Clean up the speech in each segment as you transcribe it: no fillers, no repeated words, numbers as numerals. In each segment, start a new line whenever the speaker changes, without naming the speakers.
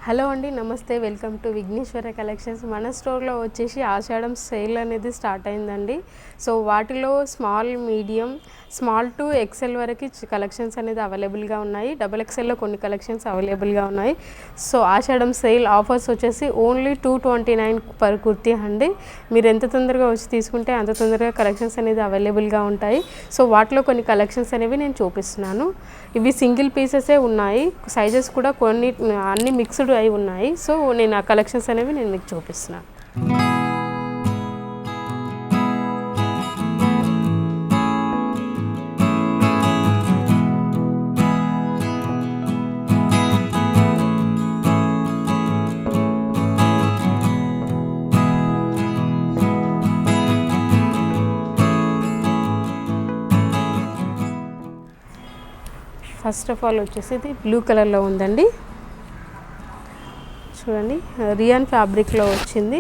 Hello అండి, నమస్తే. Welcome to Vighneshwara collections. మన స్టోర్లో వచ్చేసి ఆషాఢం సేల్ అనేది స్టార్ట్ అయిందండి. సో వాటిలో స్మాల్ టు ఎక్సెల్ వరకు కలెక్షన్స్ అనేది అవైలబుల్గా ఉన్నాయి. డబుల్ ఎక్సెల్లో కొన్ని కలెక్షన్స్ అవైలబుల్గా ఉన్నాయి. సో ఆషాఢం సేల్ ఆఫర్స్ వచ్చేసి ఓన్లీ 229 పర్ కుర్తీ అండి. మీరు ఎంత తొందరగా వచ్చి తీసుకుంటే అంత తొందరగా కలెక్షన్స్ అనేది అవైలబుల్గా ఉంటాయి. సో వాటిలో కొన్ని కలెక్షన్స్ అనేవి నేను చూపిస్తున్నాను. ఇవి సింగిల్ పీసెసే ఉన్నాయి. సైజెస్ కూడా అన్ని మిక్స్డ్ అయి ఉన్నాయి. సో నేను ఆ కలెక్షన్స్ అనేవి నేను మీకు చూపిస్తున్నాను. ఫస్ట్ ఆఫ్ ఆల్ వచ్చేసి ఇది బ్లూ కలర్లో ఉందండి. చూడండి, రియాన్ ఫ్యాబ్రిక్లో వచ్చింది.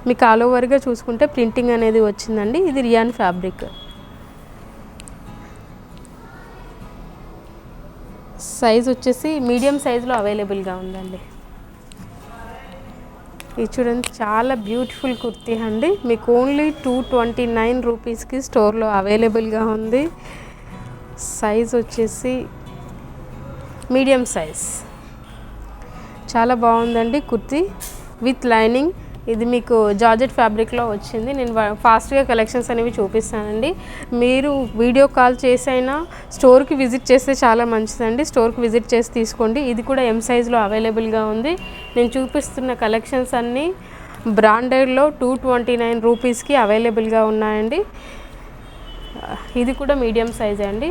మీకు ఆల్ ఓవర్గా చూసుకుంటే ప్రింటింగ్ అనేది వచ్చిందండి. ఇది రియాన్ ఫ్యాబ్రిక్. సైజ్ వచ్చేసి మీడియం సైజులో అవైలబుల్గా ఉందండి. ఇది చూడండి, చాలా బ్యూటిఫుల్ కుర్తీ అండి. మీకు ఓన్లీ 229 రూపీస్కి స్టోర్లో అవైలబుల్గా ఉంది. సైజ్ వచ్చేసి మీడియం సైజ్. చాలా బాగుందండి కుర్తీ విత్ లైనింగ్. ఇది మీకు జార్జెట్ ఫ్యాబ్రిక్లో వచ్చింది. నేను ఫాస్ట్గా కలెక్షన్స్ అనేవి చూపిస్తానండి. మీరు వీడియో కాల్ చేసైనా స్టోర్కి విజిట్ చేస్తే చాలా మంచిదండి. స్టోర్కి విజిట్ చేసి తీసుకోండి. ఇది కూడా ఎం సైజ్లో అవైలబుల్గా ఉంది. నేను చూపిస్తున్న కలెక్షన్స్ అన్నీ బ్రాండెడ్లో 229 రూపీస్కి అవైలబుల్గా ఉన్నాయండి. ఇది కూడా మీడియం సైజ్ అండి.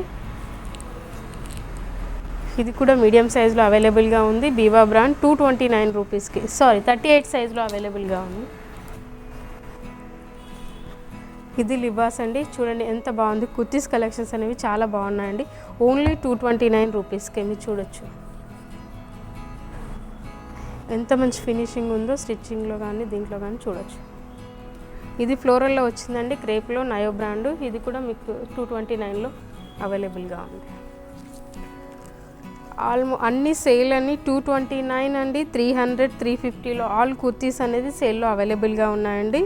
ఇది కూడా మీడియం సైజులో అవైలబుల్గా ఉంది. బీవా బ్రాండ్ 229 రూపీస్కి, 38 సైజులో అవైలబుల్గా ఉంది. ఇది లిబాస్ అండి. చూడండి ఎంత బాగుంది. కుర్తీస్ కలెక్షన్స్ అనేవి చాలా బాగున్నాయండి. ఓన్లీ 229 రూపీస్కి మీరు చూడొచ్చు ఎంత మంచి ఫినిషింగ్ ఉందో. స్టిచ్చింగ్లో కానీ దీంట్లో కానీ చూడొచ్చు. ఇది ఫ్లోరల్లో వచ్చిందండి. క్రేప్లో నయో బ్రాండ్. ఇది కూడా మీకు 229లో అవైలబుల్గా ఉంది. అన్ని సేల్ అన్ని 229 అండి. 300, 350లో ఆల్ కుర్తీస్ అనేది సేల్లో అవైలబుల్గా ఉన్నాయండి.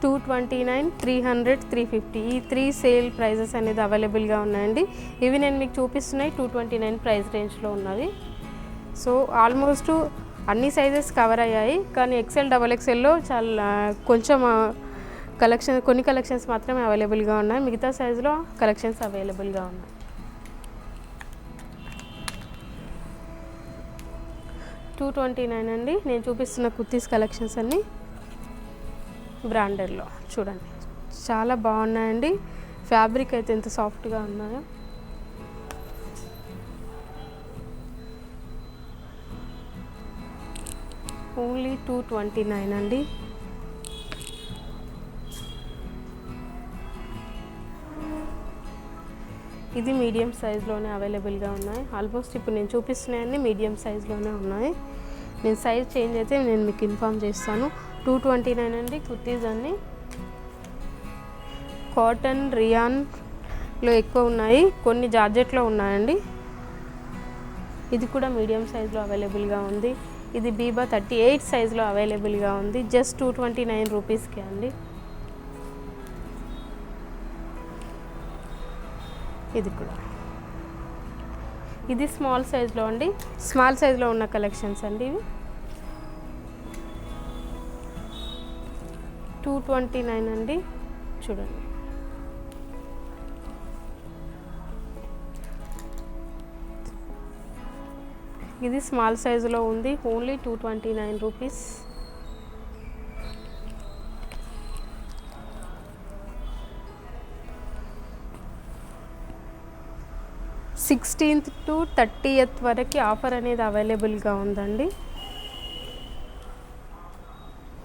229, 300, 350 ఈ 3 సేల్ ప్రైజెస్ అనేది అవైలబుల్గా ఉన్నాయండి. ఇవి నేను మీకు చూపిస్తున్నాయి 229 ప్రైస్ రేంజ్లో ఉన్నవి. సో ఆల్మోస్ట్ అన్ని సైజెస్ కవర్ అయ్యాయి. కానీ ఎక్సెల్, డబల్ ఎక్సెల్లో చాలా కొంచెం కొన్ని కలెక్షన్స్ మాత్రమే అవైలబుల్గా ఉన్నాయి. మిగతా సైజులో కలెక్షన్స్ అవైలబుల్గా ఉన్నాయి. 229 అండి. నేను చూపిస్తున్న కుర్తీస్ కలెక్షన్స్ అన్నీ బ్రాండెడ్లో. చూడండి చాలా బాగున్నాయండి. ఫ్యాబ్రిక్ అయితే ఎంత సాఫ్ట్గా ఉన్నాయో. ఓన్లీ 229 అండి. ఇది మీడియం సైజులోనే అవైలబుల్గా ఉన్నాయి. ఆల్మోస్ట్ ఇప్పుడు నేను చూపిస్తున్నాయన్నీ మీడియం సైజులోనే ఉన్నాయి. నేను సైజ్ చేంజ్ అయితే నేను మీకు ఇన్ఫామ్ చేస్తాను. 229 అండి. కుర్తీస్ అన్నీ కాటన్, రియాన్లో ఎక్కువ ఉన్నాయి. కొన్ని జార్జెట్లో ఉన్నాయండి. ఇది కూడా మీడియం సైజులో అవైలబుల్గా ఉంది. ఇది బీబా 38 సైజులో అవైలబుల్గా ఉంది. జస్ట్ 229 రూపీస్కి అండి. ఇది కూడా ఇది స్మాల్ సైజులో అండి. స్మాల్ సైజులో ఉన్న కలెక్షన్స్ అండి ఇవి. 229 అండి. చూడండి ఇది స్మాల్ సైజులో ఉంది. Only 229 rupees. Sixteenth to 30th వరకు ఆఫర్ అనేది అవైలబుల్గా ఉందండి.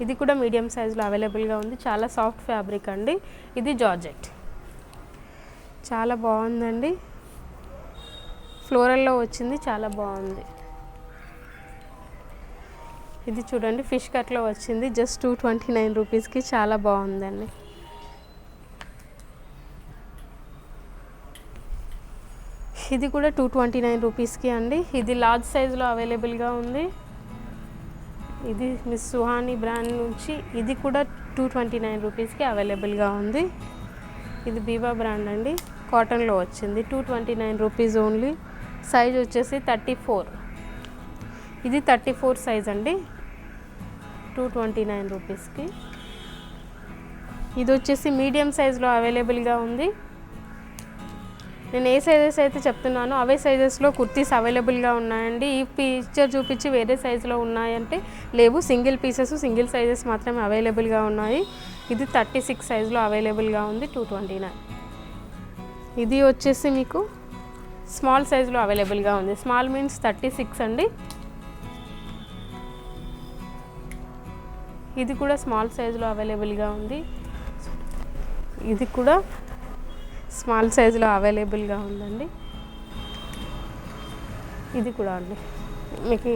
ఇది కూడా మీడియం సైజులో అవైలబుల్గా ఉంది. చాలా సాఫ్ట్ ఫ్యాబ్రిక్ అండి. ఇది జార్జెట్. చాలా బాగుందండి. ఫ్లోరల్లో వచ్చింది. చాలా బాగుంది. ఇది చూడండి ఫిష్ కట్లో వచ్చింది. జస్ట్ 229 రూపీస్కి చాలా బాగుందండి. ఇది కూడా 229 రూపీస్కి అండి. ఇది లార్జ్ సైజులో అవైలబుల్గా ఉంది. ఇది మిస్ సుహాని బ్రాండ్ నుంచి, ఇది కూడా 229 రూపీస్కి అవైలబుల్గా ఉంది. ఇది బీబా బ్రాండ్ అండి, కాటన్లో వచ్చింది. 229 రూపీస్ ఓన్లీ. సైజ్ వచ్చేసి 34. ఇది 34 సైజ్ అండి, 229 రూపీస్కి. ఇది వచ్చేసి మీడియం సైజ్లో అవైలబుల్గా ఉంది. నేను ఏ సైజెస్ అయితే చెప్తున్నానో అవే సైజెస్లో కుర్తీస్ అవైలబుల్గా ఉన్నాయండి. ఈ పిక్చర్ చూపించి వేరే సైజులో ఉన్నాయంటే లేవు, సింగిల్ పీసెస్ సింగిల్ సైజెస్ మాత్రమే అవైలబుల్గా ఉన్నాయి. ఇది 36 సైజులో అవైలబుల్గా ఉంది, 229. ఇది వచ్చేసి మీకు స్మాల్ సైజులో అవైలబుల్గా ఉంది. స్మాల్ మీన్స్ 36 అండి. ఇది కూడా స్మాల్ సైజులో అవైలబుల్గా ఉంది. ఇది కూడా స్మాల్ సైజులో అవైలబుల్గా ఉందండి. ఇది కూడా అండి మీకు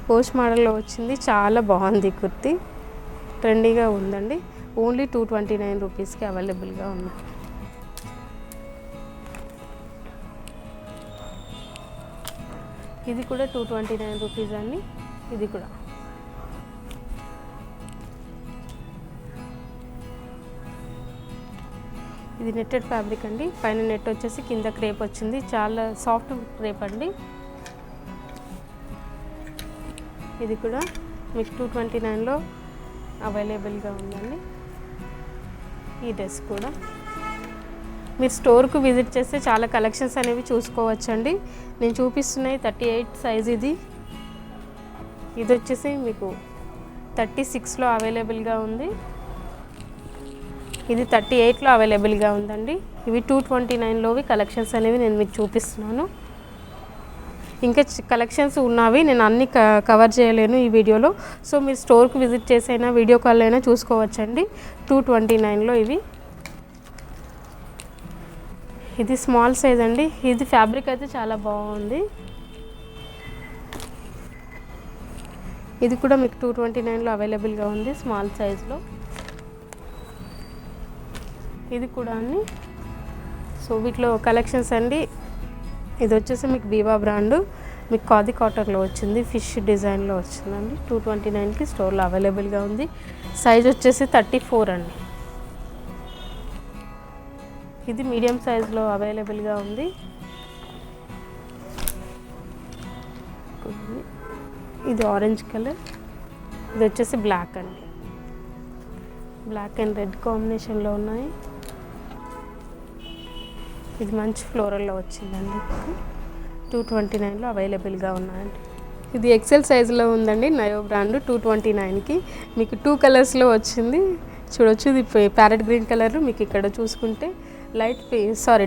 పోస్ట్ మోడల్లో వచ్చింది, చాలా బాగుంది కుర్తీ, ట్రెండీగా ఉందండి. ఓన్లీ 229 రూపీస్కి అవైలబుల్గా ఉంది. ఇది కూడా 229 రూపీస్ అండి. ఇది కూడా ఇది నెట్టెడ్ ఫ్యాబ్రిక్ అండి. పైన నెట్ వచ్చేసి కింద క్రేప్ వచ్చింది, చాలా సాఫ్ట్ క్రేప్ అండి. ఇది కూడా మీకు 229లో అవైలబుల్గా ఉందండి. ఈ డ్రెస్ కూడా మీరు స్టోర్కు విజిట్ చేస్తే చాలా కలెక్షన్స్ అనేవి చూసుకోవచ్చండి. నేను చూపిస్తున్నాయి 38 సైజ్. ఇది వచ్చేసి మీకు 36లో అవైలబుల్గా ఉంది. ఇది 38లో అవైలబుల్గా ఉందండి. ఇవి 229లోవి కలెక్షన్స్ అనేవి నేను మీకు చూపిస్తున్నాను. ఇంకా కలెక్షన్స్ ఉన్నవి, నేను అన్నీ కవర్ చేయలేను ఈ వీడియోలో. సో మీరు స్టోర్కి విజిట్ చేసైనా వీడియో కాల్ అయినా చూసుకోవచ్చండి. 229లో ఇవి. ఇది స్మాల్ సైజ్ అండి. ఇది ఫ్యాబ్రిక్ అయితే చాలా బాగుంది. ఇది కూడా మీకు 229లో అవైలబుల్గా ఉంది, స్మాల్ సైజ్లో. ఇది కూడా అండి. సో వీటిలో కలెక్షన్స్ అండి. ఇది వచ్చేసి మీకు బీబా బ్రాండ్, మీకు ఖాదీ కాటన్లో వచ్చింది, ఫిష్ డిజైన్లో వచ్చిందండి. 229కి స్టోర్లో అవైలబుల్గా ఉంది. సైజ్ వచ్చేసి 34 అండి. ఇది మీడియం సైజులో అవైలబుల్గా ఉంది. ఇది ఆరెంజ్ కలర్, ఇది వచ్చేసి బ్లాక్ అండి. బ్లాక్ అండ్ రెడ్ కాంబినేషన్లో ఉన్నాయి. ఇది మంచి ఫ్లోరల్లో వచ్చిందండి. 229లో అవైలబుల్గా ఉన్నాయండి. ఇది ఎక్సెల్ సైజులో ఉందండి, నయో బ్రాండ్. 229కి మీకు 2 కలర్స్లో వచ్చింది, చూడొచ్చు. ఇది ప్యారెట్ గ్రీన్ కలర్, మీకు ఇక్కడ చూసుకుంటే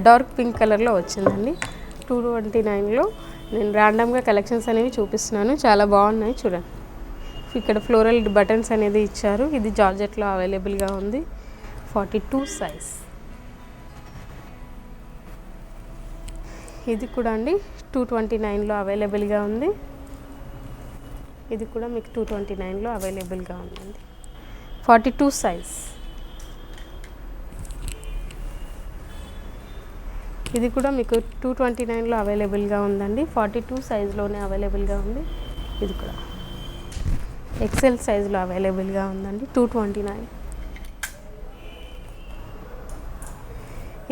డార్క్ పింక్ కలర్లో వచ్చిందండి. 229లో నేను ర్యాండమ్గా కలెక్షన్స్ అనేవి చూపిస్తున్నాను, చాలా బాగున్నాయి చూడండి. ఇక్కడ ఫ్లోరల్ బటన్స్ అనేది ఇచ్చారు. ఇది జార్జెట్లో అవైలబుల్గా ఉంది, 42 సైజ్. ఇది కూడా అండి 229లో అవైలబుల్గా ఉంది. ఇది కూడా మీకు 229లో అవైలబుల్గా ఉందండి, 42 సైజ్. ఇది కూడా మీకు 229లో అవైలబుల్గా ఉందండి, 42 సైజులోనే అవైలబుల్గా ఉంది. ఇది కూడా ఎక్సెల్ సైజులో అవైలబుల్గా ఉందండి, 229.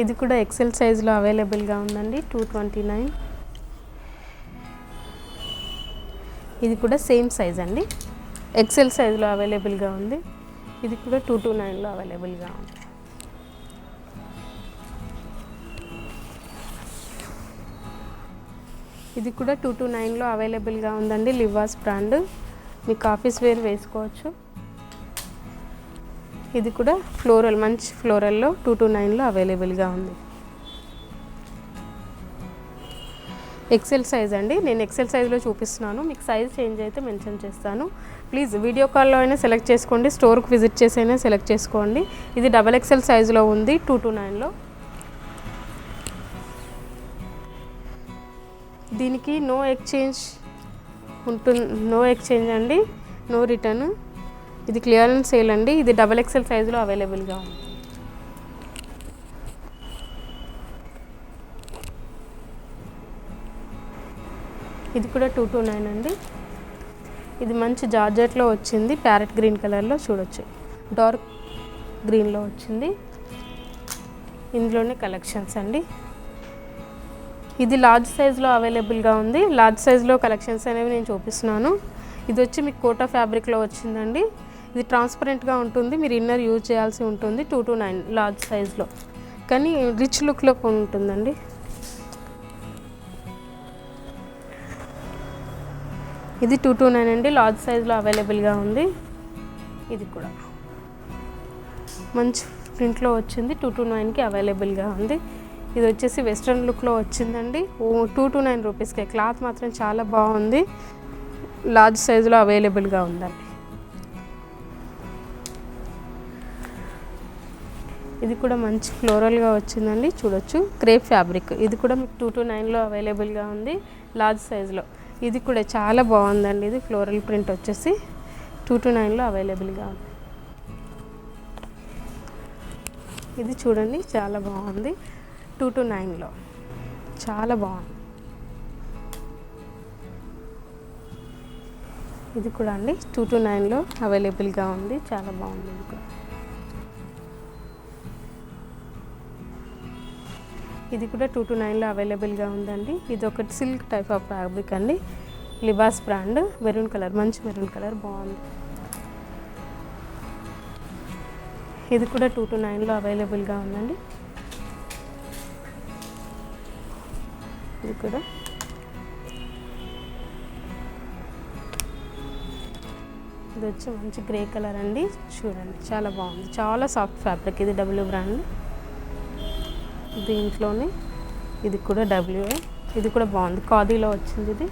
ఇది కూడా ఎక్సెల్ సైజులో అవైలబుల్గా ఉందండి, 229. ఇది కూడా సేమ్ సైజ్ అండి, ఎక్సెల్ సైజులో అవైలబుల్గా ఉంది. ఇది కూడా 229లో అవైలబుల్గా ఉంది. ఇది కూడా 229లో అవైలబుల్గా ఉందండి, లివాస్ బ్రాండ్. మీకు ఆఫీస్ వేర్ వేసుకోవచ్చు. ఇది కూడా ఫ్లోరల్, మంచి ఫ్లోరల్లో 229లో అవైలబుల్గా ఉంది. ఎక్సెల్ సైజ్ అండి, నేను ఎక్సెల్ సైజ్లో చూపిస్తున్నాను. మీకు సైజ్ చేంజ్ అయితే మెన్షన్ చేస్తాను. ప్లీజ్ వీడియో కాల్లో అయినా సెలెక్ట్ చేసుకోండి, స్టోర్కి విజిట్ చేసి అయినా సెలెక్ట్ చేసుకోండి. ఇది XXL సైజులో ఉంది, 229లో. దీనికి నో ఎక్స్చేంజ్ ఉంటుంది, నో ఎక్స్చేంజ్ అండి, నో రిటర్న్. ఇది క్లియరెన్స్ సేల్ అండి. ఇది XXL సైజులో అవైలబుల్గా ఉంది. ఇది కూడా 229 అండి. ఇది మంచి జార్జెట్లో వచ్చింది, ప్యారెట్ గ్రీన్ కలర్లో చూడొచ్చు, డార్క్ గ్రీన్లో వచ్చింది. ఇందులోనే కలెక్షన్స్ అండి. ఇది లార్జ్ సైజ్లో అవైలబుల్గా ఉంది. లార్జ్ సైజ్లో కలెక్షన్స్ అనేవి నేను చూపిస్తున్నాను. ఇది వచ్చి మీకు కోటా ఫ్యాబ్రిక్లో వచ్చిందండి. ఇది ట్రాన్స్పరెంట్గా ఉంటుంది, మీరు ఇన్నర్ యూజ్ చేయాల్సి ఉంటుంది. 2 to 9 లార్జ్ సైజ్లో, కానీ రిచ్ లుక్లో ఉంటుందండి. ఇది 2 to 9 అండి, లార్జ్ సైజ్లో అవైలబుల్గా ఉంది. ఇది కూడా మంచి ప్రింట్లో వచ్చింది, 2 to 9కి అవైలబుల్గా ఉంది. ఇది వచ్చేసి వెస్ట్రన్ లుక్లో వచ్చిందండి. 2 to 9 రూపీస్కే. క్లాత్ మాత్రం చాలా బాగుంది, లార్జ్ సైజులో అవైలబుల్గా ఉందండి. ఇది కూడా మంచి ఫ్లోరల్గా వచ్చిందండి, చూడొచ్చు. క్రేప్ ఫ్యాబ్రిక్, ఇది కూడా మీకు 2 to 9లో అవైలబుల్గా ఉంది, లార్జ్ సైజులో. ఇది కూడా చాలా బాగుందండి. ఇది ఫ్లోరల్ ప్రింట్ వచ్చేసి 2 to 9లో అవైలబుల్గా ఉంది. ఇది చూడండి, చాలా బాగుంది, 2 to 9లో చాలా బాగుంది. ఇది కూడా అండి 2 to 9లో అవైలబుల్గా ఉంది, చాలా బాగుంది. ఇది కూడా, ఇది కూడా 2 to 9లో అవైలబుల్గా ఉందండి. ఇది ఒక సిల్క్ టైప్ ఆఫ్ ఫ్యాబ్రిక్ అండి, లిబాస్ బ్రాండ్, మెరూన్ కలర్, మంచి మెరూన్ కలర్, బాగుంది. ఇది కూడా 2 to 9లో అవైలబుల్గా ఉందండి. ఇది కూడా ఇది వచ్చి మంచి గ్రే కలర్ అండి, చూడండి చాలా బాగుంది, చాలా సాఫ్ట్ ఫ్యాబ్రిక్. ఇది డబ్ల్యూ బ్రాండ్, దీంట్లోనే ఇది కూడా డబ్ల్యూఏ. ఇది కూడా బాగుంది, ఖాదీలో వచ్చింది.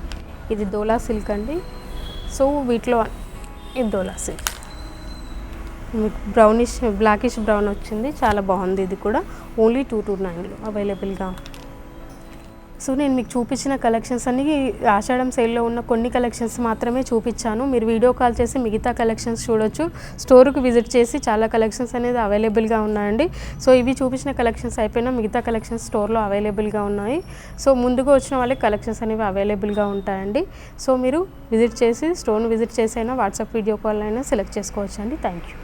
ఇది డోలా సిల్క్ అండి. సో వీటిలో ఇది డోలా సిల్క్, మీకు బ్రౌనిష్ బ్లాకిష్ బ్రౌన్ వచ్చింది, చాలా బాగుంది. ఇది కూడా ఓన్లీ 2 to 9లో అవైలబుల్గా. సో నేను మీకు చూపించిన కలెక్షన్స్ అన్నీ ఆషాఢం సేల్లో ఉన్న కొన్ని కలెక్షన్స్ మాత్రమే చూపించాను. మీరు వీడియో కాల్ చేసి మిగతా కలెక్షన్స్ చూడొచ్చు. స్టోర్కి విజిట్ చేసి చాలా కలెక్షన్స్ అనేది అవైలబుల్గా ఉన్నాయండి. సో ఇవి చూపించిన కలెక్షన్స్ అయిపోయినా మిగతా కలెక్షన్స్ స్టోర్లో అవైలబుల్గా ఉన్నాయి. సో ముందుగా వచ్చిన వాళ్ళకి కలెక్షన్స్ అనేవి అవైలబుల్గా ఉంటాయండి. సో మీరు విజిట్ చేసి స్టోర్ని విజిట్ చేసి అయినా వాట్సాప్ వీడియో కాల్ అయినా సెలెక్ట్ చేసుకోవచ్చు అండి. Thank you.